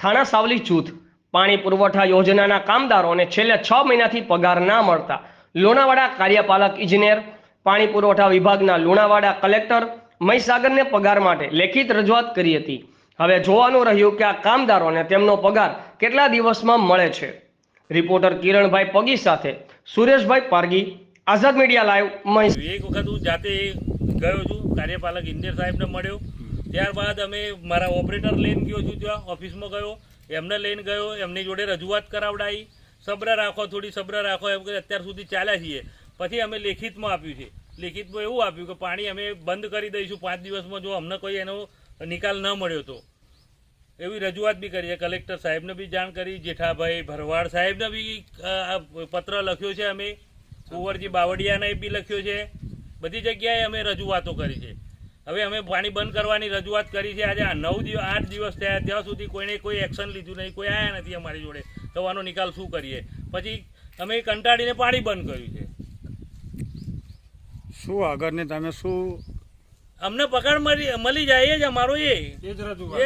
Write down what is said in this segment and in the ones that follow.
થાણા સાવલી જૂથ પાણી પુરવઠા યોજનાના કામદારોને છેલ્લા 6 મહિનાથી પગાર ના મળતા લુણાવાડા કાર્યપાલક ઇજનેર, પાણી પુરવઠા વિભાગના લુણાવાડા કલેક્ટર મહીસાગરને પગાર માટે લેખિત રજૂઆત કરી હતી। હવે જોવાનું રહ્યું કે આ કામદારોને તેમનો પગાર કેટલા દિવસમાં મળે છે। રિપોર્ટર કિરણભાઈ પગી સાથે સુરેશભાઈ પારગી, આઝાદ મીડિયા લાઈવ, મહીસાગર। એક વખત હું જાતે ગયો છું, કાર્યપાલક ઇજનેર સાહેબને મળ્યો, ત્યારબાદ અમે મારા ઓપરેટર લઈને ગયો છું, ત્યાં ઓફિસમાં ગયો, એમને લઈને ગયો, એમની જોડે રજૂઆત કરાવડાવી, સબ્ર રાખો, થોડી સબ્ર રાખો એમ કે અત્યાર સુધી ચાલ્યા છીએ। પછી અમે લેખિતમાં આપ્યું છે, લેખિતમાં એવું આપ્યું કે પાણી અમે બંધ કરી દઈશું 5 દિવસમાં, જો અમને કોઈ એનો નિકાલ ન મળ્યો તો। એવી રજૂઆત બી કરી છે, કલેક્ટર સાહેબને બી જાણ કરી, જેઠાભાઈ ભરવાડ સાહેબને બી પત્ર લખ્યો છે, અમે કુંવરજી બાવળિયાને બી લખ્યો છે, બધી જગ્યાએ અમે રજૂઆતો કરી છે। હવે અમે પાણી બંધ કરવાની રજૂઆત કરી છે, આજે 8 દિવસ થયા, ત્યાં સુધી કોઈને કોઈ એક્શન લીધું નહીં, કોઈ આવ્યા નથી અમારી જોડે, તો આનો નિકાલ શું કરીએ। પછી અમે કંટાળીને પાણી બંધ કર્યું છે। શું આગળની તમે શું અમને પગાર મળી જાય, એ જ અમારો એ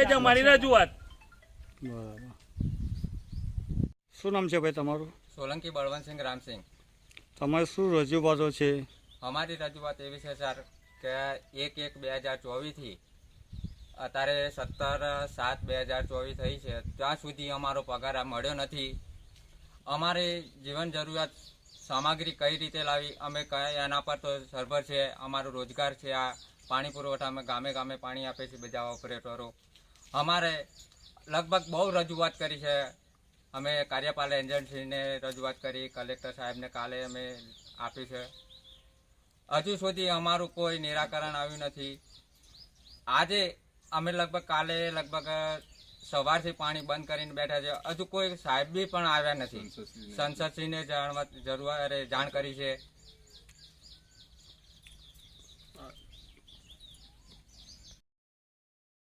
જ અમારી રજૂઆત। બરાબર, શું નામ છે ભાઈ તમારું? સોલંકી બળવંતસિંહ રામસિંહ। તમારે શું રજૂઆતો છે? અમારી રજૂઆત એવી છે સર કે 1/1/2024થી અત્યારે 17/7/2024 થઈ છે, ત્યાં સુધી અમારો પગાર મળ્યો નથી। અમારે જીવન જરૂરિયાત સામગ્રી કઈ રીતે લાવી, અમે એના પર તો સર્ભર છે, અમારો રોજગાર છે। આ પાણી પુરવઠા અમે ગામે ગામે પાણી આપે છે બધા ઓપરેટરો। અમારે લગભગ બહુ રજૂઆત કરી છે, અમે કાર્યપાલક એજન્સીને રજૂઆત કરી, કલેક્ટર સાહેબને કાલે અમે આપી છે, હજુ સુધી અમારું કોઈ નિરાકરણ આવ્યું નથી। આજે અમે કાલે લગભગ સવારથી પાણી બંધ કરીને બેઠા છે, હજુ કોઈ સાહેબ બી પણ આવ્યા નથી। સંસદશ્રીને જાણ કરી છે,